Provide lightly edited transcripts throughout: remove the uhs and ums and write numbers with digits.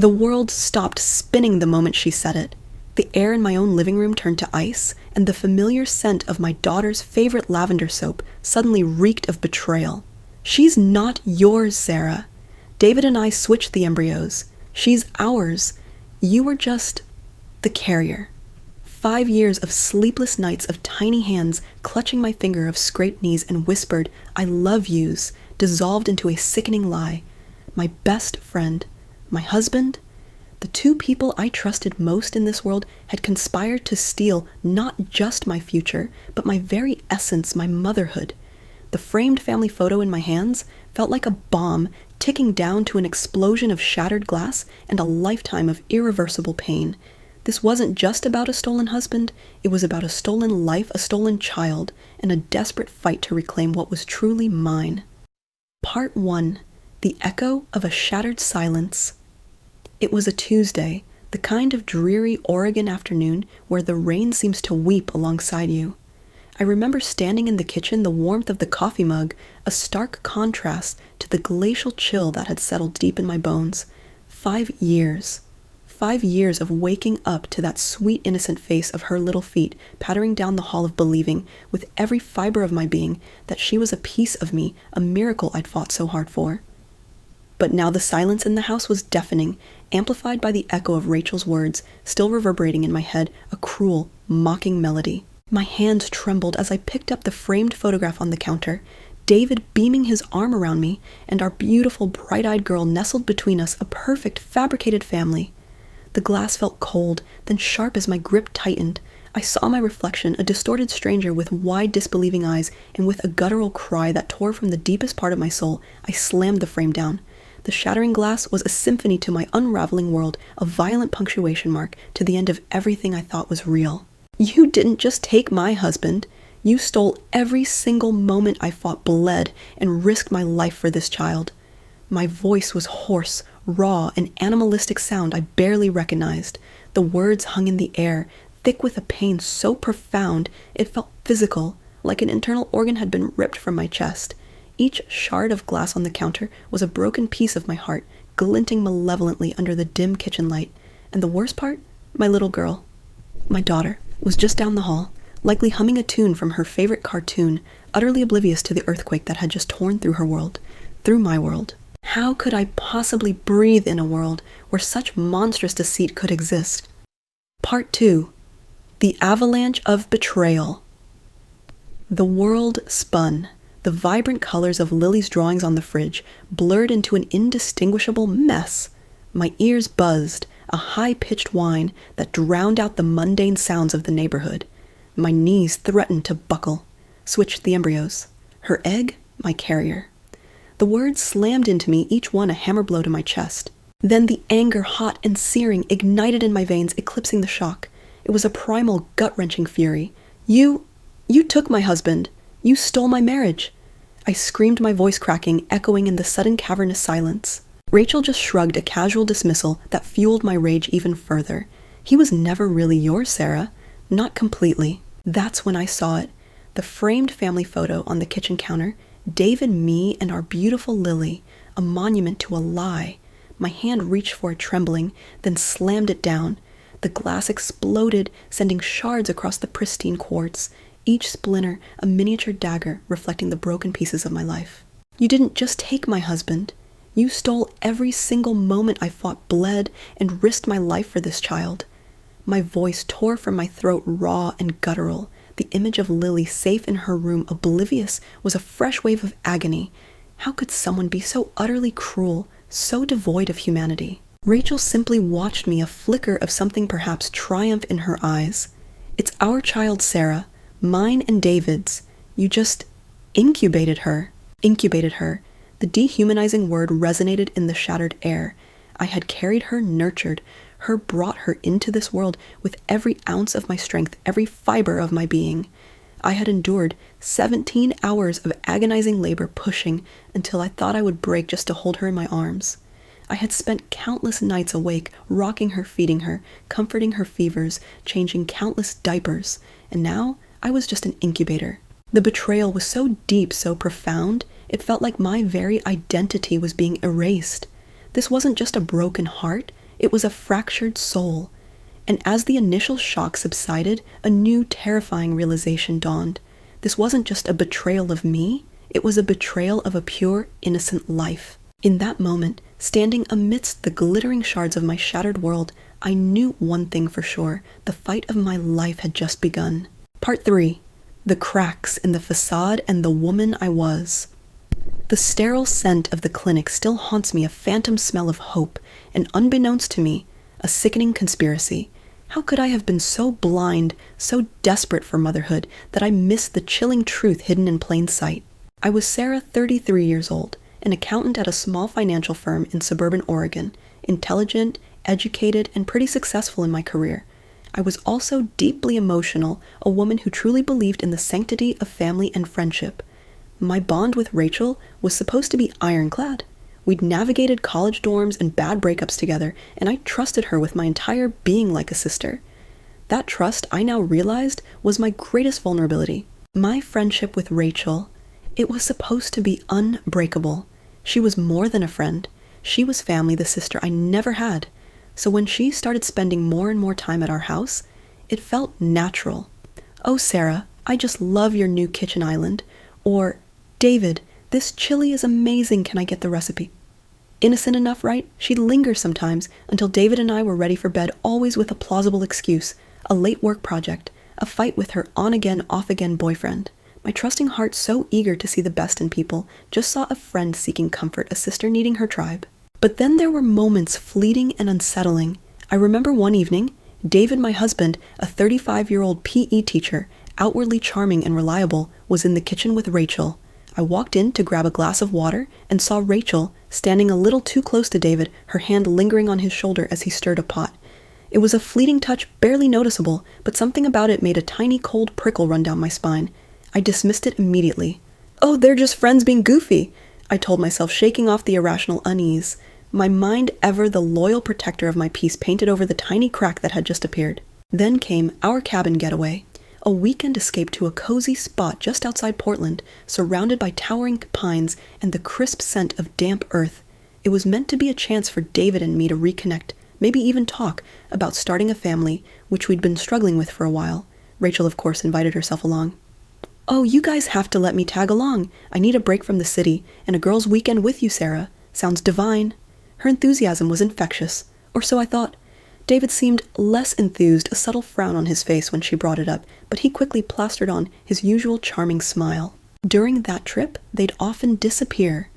The world stopped spinning the moment she said it. The air in my own living room turned to ice, and the familiar scent of my daughter's favorite lavender soap suddenly reeked of betrayal. She's not yours, Sarah. David and I switched the embryos. She's ours. You were just the carrier. 5 years of sleepless nights of tiny hands clutching my finger of scraped knees and whispered, "I love yous," dissolved into a sickening lie. My best friend, my husband, the two people I trusted most in this world had conspired to steal not just my future, but my very essence, my motherhood. The framed family photo in my hands felt like a bomb ticking down to an explosion of shattered glass and a lifetime of irreversible pain. This wasn't just about a stolen husband, it was about a stolen life, a stolen child, and a desperate fight to reclaim what was truly mine. Part 1. The Echo of a Shattered Silence. It was a Tuesday, the kind of dreary Oregon afternoon where the rain seems to weep alongside you. I remember standing in the kitchen, the warmth of the coffee mug, a stark contrast to the glacial chill that had settled deep in my bones. 5 years. 5 years of waking up to that sweet innocent face of her little feet pattering down the hall of believing with every fiber of my being that she was a piece of me, a miracle I'd fought so hard for. But now the silence in the house was deafening, amplified by the echo of Rachel's words, still reverberating in my head, a cruel, mocking melody. My hand trembled as I picked up the framed photograph on the counter, David beaming his arm around me, and our beautiful, bright-eyed girl nestled between us, a perfect, fabricated family. The glass felt cold, then sharp as my grip tightened. I saw my reflection, a distorted stranger with wide, disbelieving eyes, and with a guttural cry that tore from the deepest part of my soul, I slammed the frame down. The shattering glass was a symphony to my unraveling world, a violent punctuation mark to the end of everything I thought was real. You didn't just take my husband. You stole every single moment I fought, bled, and risked my life for this child. My voice was hoarse, raw, an animalistic sound I barely recognized. The words hung in the air, thick with a pain so profound it felt physical, like an internal organ had been ripped from my chest. Each shard of glass on the counter was a broken piece of my heart, glinting malevolently under the dim kitchen light. And the worst part? My little girl, my daughter, was just down the hall, likely humming a tune from her favorite cartoon, utterly oblivious to the earthquake that had just torn through her world, through my world. How could I possibly breathe in a world where such monstrous deceit could exist? Part 2. The Avalanche of Betrayal. The world spun. The vibrant colors of Lily's drawings on the fridge blurred into an indistinguishable mess. My ears buzzed, a high-pitched whine that drowned out the mundane sounds of the neighborhood. My knees threatened to buckle. Switched the embryos. Her egg, my carrier. The words slammed into me, each one a hammer blow to my chest. Then the anger, hot and searing, ignited in my veins, eclipsing the shock. It was a primal, gut-wrenching fury. You took my husband. You stole my marriage. I screamed, my voice cracking, echoing in the sudden cavernous silence. Rachel just shrugged a casual dismissal that fueled my rage even further. He was never really yours, Sarah. Not completely. That's when I saw it. The framed family photo on the kitchen counter. David, me, and our beautiful Lily, a monument to a lie. My hand reached for it trembling, then slammed it down. The glass exploded, sending shards across the pristine quartz, each splinter a miniature dagger reflecting the broken pieces of my life. You didn't just take my husband. You stole every single moment I fought, bled, and risked my life for this child. My voice tore from my throat, raw and guttural. The image of Lily, safe in her room, oblivious, was a fresh wave of agony. How could someone be so utterly cruel, so devoid of humanity? Rachel simply watched me, a flicker of something perhaps triumph in her eyes. It's our child, Sarah. Mine and David's. You just incubated her. Incubated her. The dehumanizing word resonated in the shattered air. I had carried her, nurtured her, brought her into this world with every ounce of my strength, every fiber of my being. I had endured 17 hours of agonizing labor, pushing until I thought I would break just to hold her in my arms. I had spent countless nights awake, rocking her, feeding her, comforting her fevers, changing countless diapers, and now I was just an incubator. The betrayal was so deep, so profound, it felt like my very identity was being erased. This wasn't just a broken heart, It was a fractured soul. And as the initial shock subsided, a new terrifying realization dawned. This wasn't just a betrayal of me, it was a betrayal of a pure, innocent life. In that moment, standing amidst the glittering shards of my shattered world, I knew one thing for sure: the fight of my life had just begun. Part 3. The cracks in the facade and the woman I was. The sterile scent of the clinic still haunts me, a phantom smell of hope, and unbeknownst to me, a sickening conspiracy. How could I have been so blind, so desperate for motherhood, that I missed the chilling truth hidden in plain sight? I was Sarah, 33 years old, an accountant at a small financial firm in suburban Oregon, intelligent, educated, and pretty successful in my career. I was also deeply emotional, a woman who truly believed in the sanctity of family and friendship. My bond with Rachel was supposed to be ironclad. We'd navigated college dorms and bad breakups together, and I trusted her with my entire being like a sister. That trust, I now realized, was my greatest vulnerability. My friendship with Rachel, it was supposed to be unbreakable. She was more than a friend. She was family, the sister I never had. So when she started spending more and more time at our house, it felt natural. "Oh, Sarah, I just love your new kitchen island." Or, "David, this chili is amazing, can I get the recipe?" Innocent enough, right? She'd linger sometimes until David and I were ready for bed, always with a plausible excuse: a late work project, a fight with her on-again, off-again boyfriend. My trusting heart, so eager to see the best in people, just saw a friend seeking comfort, a sister needing her tribe. But then there were moments fleeting and unsettling. I remember one evening, David, my husband, a 35-year-old PE teacher, outwardly charming and reliable, was in the kitchen with Rachel. I walked in to grab a glass of water and saw Rachel standing a little too close to David, her hand lingering on his shoulder as he stirred a pot. It was a fleeting touch, barely noticeable, but something about it made a tiny cold prickle run down my spine. I dismissed it immediately. "Oh, they're just friends being goofy," I told myself, shaking off the irrational unease. My mind, ever the loyal protector of my peace, painted over the tiny crack that had just appeared. Then came our cabin getaway. A weekend escape to a cozy spot just outside Portland, surrounded by towering pines and the crisp scent of damp earth. It was meant to be a chance for David and me to reconnect, maybe even talk about starting a family, which we'd been struggling with for a while. Rachel, of course, invited herself along. "Oh, you guys have to let me tag along. I need a break from the city, and a girl's weekend with you, Sarah. Sounds divine." Her enthusiasm was infectious, or so I thought. David seemed less enthused, a subtle frown on his face when she brought it up, but he quickly plastered on his usual charming smile. During that trip, they'd often disappear.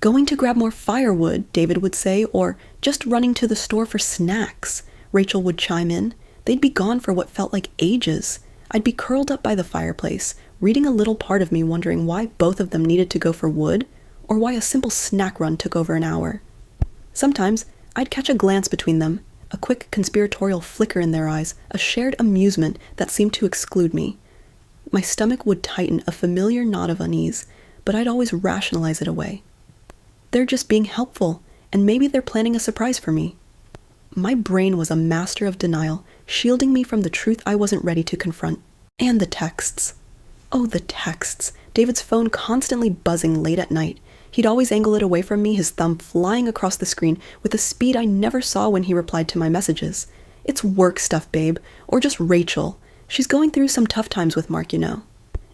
"Going to grab more firewood," David would say, or "just running to the store for snacks," Rachel would chime in. They'd be gone for what felt like ages. I'd be curled up by the fireplace, reading a little part of me wondering why both of them needed to go for wood, or why a simple snack run took over an hour. Sometimes I'd catch a glance between them, a quick conspiratorial flicker in their eyes, a shared amusement that seemed to exclude me. My stomach would tighten, a familiar knot of unease, but I'd always rationalize it away. They're just being helpful, and maybe they're planning a surprise for me. My brain was a master of denial, shielding me from the truth I wasn't ready to confront. And the texts. Oh, the texts. David's phone constantly buzzing late at night. He'd always angle it away from me, his thumb flying across the screen with a speed I never saw when he replied to my messages. "It's work stuff, babe," or just Rachel. "She's going through some tough times with Mark, you know."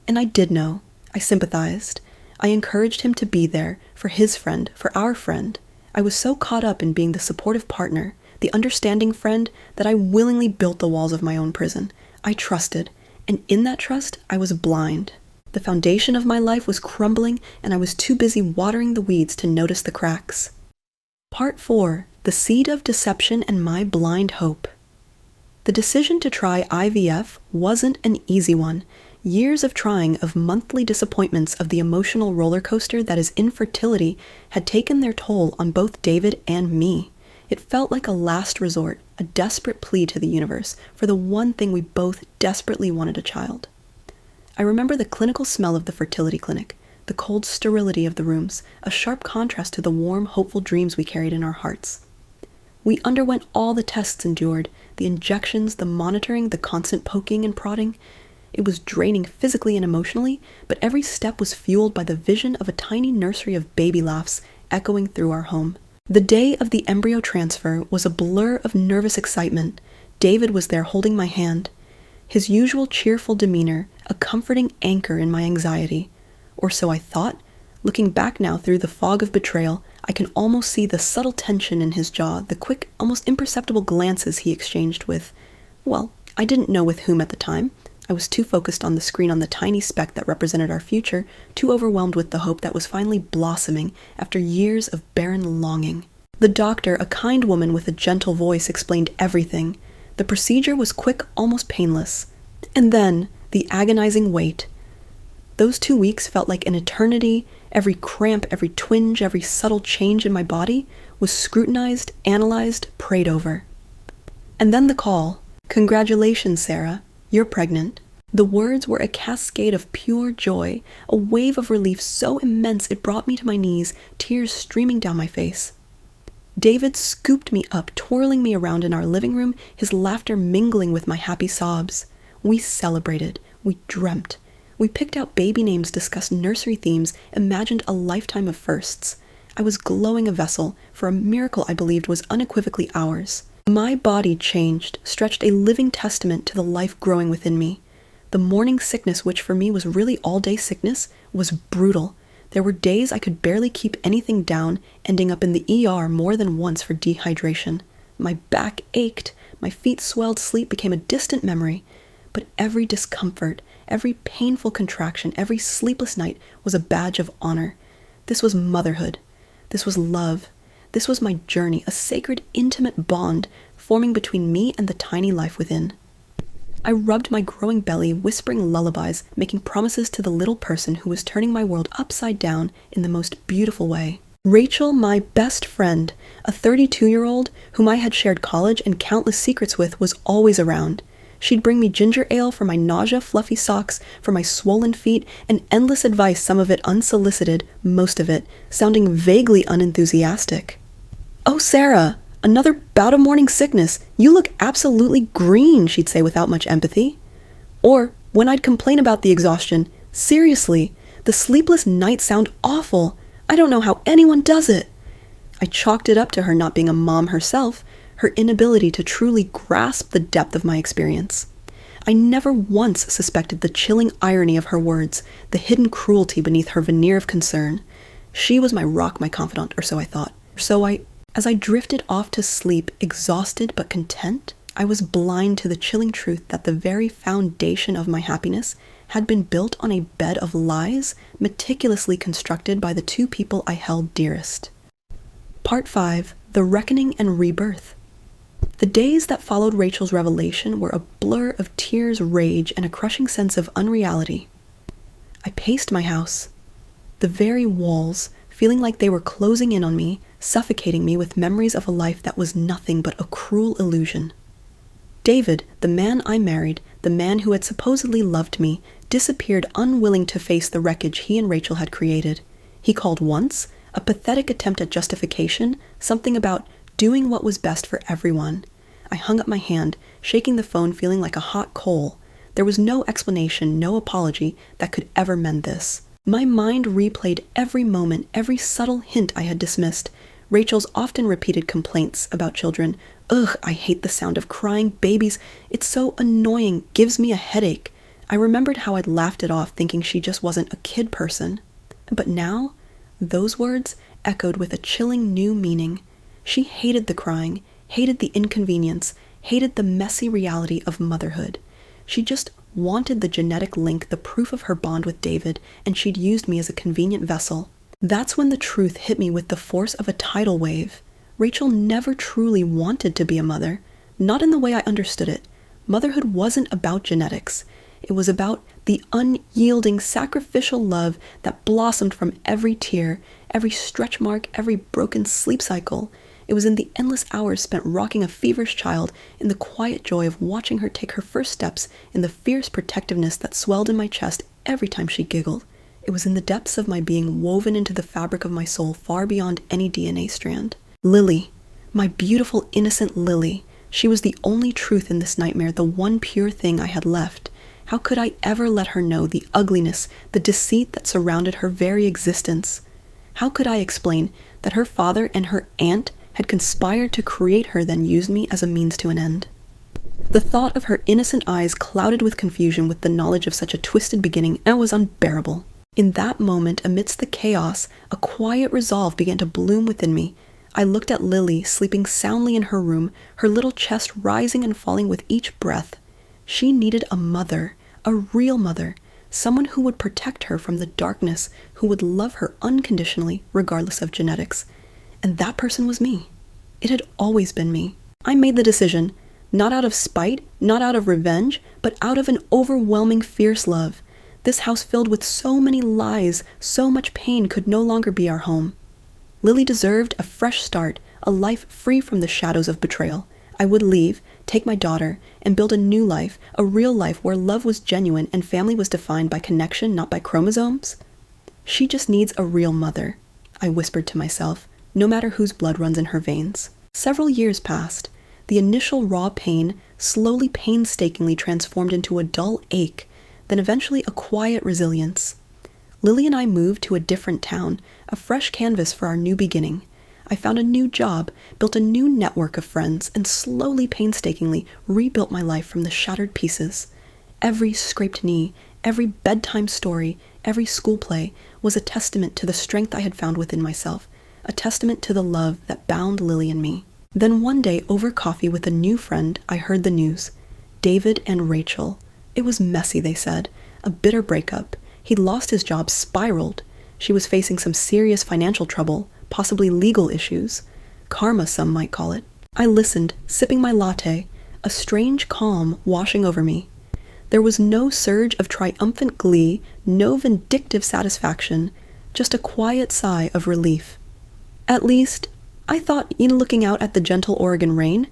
And I did know. I sympathized. I encouraged him to be there, for his friend, for our friend. I was so caught up in being the supportive partner, the understanding friend, that I willingly built the walls of my own prison. I trusted, and in that trust, I was blind. The foundation of my life was crumbling, and I was too busy watering the weeds to notice the cracks. Part 4. The Seed of Deception and My Blind Hope. The decision to try IVF wasn't an easy one. Years of trying, of monthly disappointments, of the emotional roller coaster that is infertility, had taken their toll on both David and me. It felt like a last resort, a desperate plea to the universe for the one thing we both desperately wanted: a child. I remember the clinical smell of the fertility clinic, the cold sterility of the rooms, a sharp contrast to the warm, hopeful dreams we carried in our hearts. We underwent all the tests endured, the injections, the monitoring, the constant poking and prodding. It was draining physically and emotionally, but every step was fueled by the vision of a tiny nursery of baby laughs echoing through our home. The day of the embryo transfer was a blur of nervous excitement. David was there holding my hand. His usual cheerful demeanor, a comforting anchor in my anxiety. Or so I thought. Looking back now through the fog of betrayal, I can almost see the subtle tension in his jaw, the quick, almost imperceptible glances he exchanged with, well, I didn't know with whom at the time. I was too focused on the screen on the tiny speck that represented our future, too overwhelmed with the hope that was finally blossoming after years of barren longing. The doctor, a kind woman with a gentle voice, explained everything. The procedure was quick, almost painless. And then, the agonizing wait. Those 2 weeks felt like an eternity. Every cramp, every twinge, every subtle change in my body was scrutinized, analyzed, prayed over. And then the call. "Congratulations, Sarah. You're pregnant." The words were a cascade of pure joy, a wave of relief so immense it brought me to my knees, tears streaming down my face. David scooped me up, twirling me around in our living room, his laughter mingling with my happy sobs. We celebrated. We dreamt. We picked out baby names, discussed nursery themes, imagined a lifetime of firsts. I was glowing a vessel for a miracle I believed was unequivocally ours. My body changed, stretched a living testament to the life growing within me. The morning sickness, which for me was really all-day sickness, was brutal. There were days I could barely keep anything down, ending up in the ER more than once for dehydration. My back ached, my feet swelled, sleep became a distant memory. But every discomfort, every painful contraction, every sleepless night was a badge of honor. This was motherhood. This was love. This was my journey, a sacred, intimate bond forming between me and the tiny life within. I rubbed my growing belly, whispering lullabies, making promises to the little person who was turning my world upside down in the most beautiful way. Rachel, my best friend, a 32-year-old whom I had shared college and countless secrets with, was always around. She'd bring me ginger ale for my nausea, fluffy socks for my swollen feet, and endless advice, some of it unsolicited, most of it sounding vaguely unenthusiastic. "Oh, Sarah, another bout of morning sickness. You look absolutely green," she'd say without much empathy. Or, when I'd complain about the exhaustion, "Seriously, the sleepless nights sound awful. I don't know how anyone does it." I chalked it up to her not being a mom herself, her inability to truly grasp the depth of my experience. I never once suspected the chilling irony of her words, the hidden cruelty beneath her veneer of concern. She was my rock, my confidant, or so I thought. As I drifted off to sleep, exhausted but content, I was blind to the chilling truth that the very foundation of my happiness had been built on a bed of lies meticulously constructed by the two people I held dearest. Part 5. The Reckoning and Rebirth. The days that followed Rachel's revelation were a blur of tears, rage, and a crushing sense of unreality. I paced my house, the very walls, feeling like they were closing in on me, suffocating me with memories of a life that was nothing but a cruel illusion. David, the man I married, the man who had supposedly loved me, disappeared unwilling to face the wreckage he and Rachel had created. He called once, a pathetic attempt at justification, something about doing what was best for everyone. I hung up my hand, shaking the phone, feeling like a hot coal. There was no explanation, no apology that could ever mend this. My mind replayed every moment, every subtle hint I had dismissed. Rachel's often repeated complaints about children. "Ugh, I hate the sound of crying babies. It's so annoying, gives me a headache." I remembered how I'd laughed it off, thinking she just wasn't a kid person. But now, those words echoed with a chilling new meaning. She hated the crying, hated the inconvenience, hated the messy reality of motherhood. She just wanted the genetic link, the proof of her bond with David, and she'd used me as a convenient vessel. That's when the truth hit me with the force of a tidal wave. Rachel never truly wanted to be a mother, not in the way I understood it. Motherhood wasn't about genetics. It was about the unyielding, sacrificial love that blossomed from every tear, every stretch mark, every broken sleep cycle. It was in the endless hours spent rocking a feverish child, in the quiet joy of watching her take her first steps, in the fierce protectiveness that swelled in my chest every time she giggled. It was in the depths of my being woven into the fabric of my soul far beyond any DNA strand. Lily, my beautiful, innocent Lily. She was the only truth in this nightmare, the one pure thing I had left. How could I ever let her know the ugliness, the deceit that surrounded her very existence? How could I explain that her father and her aunt had conspired to create her, then used me as a means to an end. The thought of her innocent eyes clouded with confusion with the knowledge of such a twisted beginning was unbearable. In that moment, amidst the chaos, a quiet resolve began to bloom within me. I looked at Lily, sleeping soundly in her room, her little chest rising and falling with each breath. She needed a mother, a real mother, someone who would protect her from the darkness, who would love her unconditionally, regardless of genetics. And that person was me. It had always been me. I made the decision, not out of spite, not out of revenge, but out of an overwhelming fierce love. This house filled with so many lies, so much pain could no longer be our home. Lily deserved a fresh start, a life free from the shadows of betrayal. I would leave, take my daughter, and build a new life, a real life where love was genuine and family was defined by connection, not by chromosomes. She just needs a real mother, I whispered to myself, no matter whose blood runs in her veins. Several years passed. The initial raw pain slowly painstakingly transformed into a dull ache, then eventually a quiet resilience. Lily and I moved to a different town, a fresh canvas for our new beginning. I found a new job, built a new network of friends, and slowly, painstakingly rebuilt my life from the shattered pieces. Every scraped knee, every bedtime story, every school play was a testament to the strength I had found within myself, a testament to the love that bound Lily and me. Then one day, over coffee with a new friend, I heard the news. David and Rachel. It was messy, they said. A bitter breakup. He'd lost his job, spiraled. She was facing some serious financial trouble, possibly legal issues. Karma, some might call it. I listened, sipping my latte, a strange calm washing over me. There was no surge of triumphant glee, no vindictive satisfaction, just a quiet sigh of relief. At least, I thought, looking out at the gentle Oregon rain,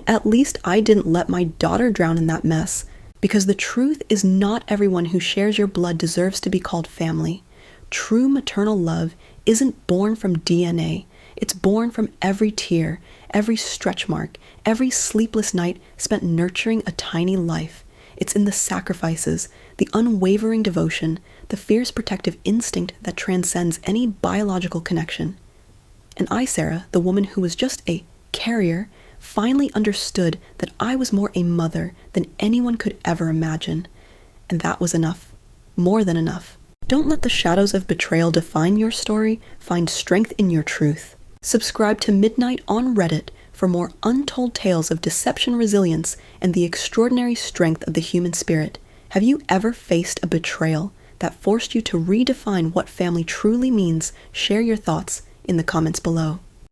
at least I didn't let my daughter drown in that mess, because the truth is not everyone who shares your blood deserves to be called family. True maternal love isn't born from DNA. It's born from every tear, every stretch mark, every sleepless night spent nurturing a tiny life. It's in the sacrifices, the unwavering devotion, the fierce protective instinct that transcends any biological connection. And I, Sarah, the woman who was just a carrier, finally understood that I was more a mother than anyone could ever imagine. And that was enough. More than enough. Don't let the shadows of betrayal define your story. Find strength in your truth. Subscribe to Midnight on Reddit for more untold tales of deception, resilience, and the extraordinary strength of the human spirit. Have you ever faced a betrayal that forced you to redefine what family truly means? Share your thoughts in the comments below.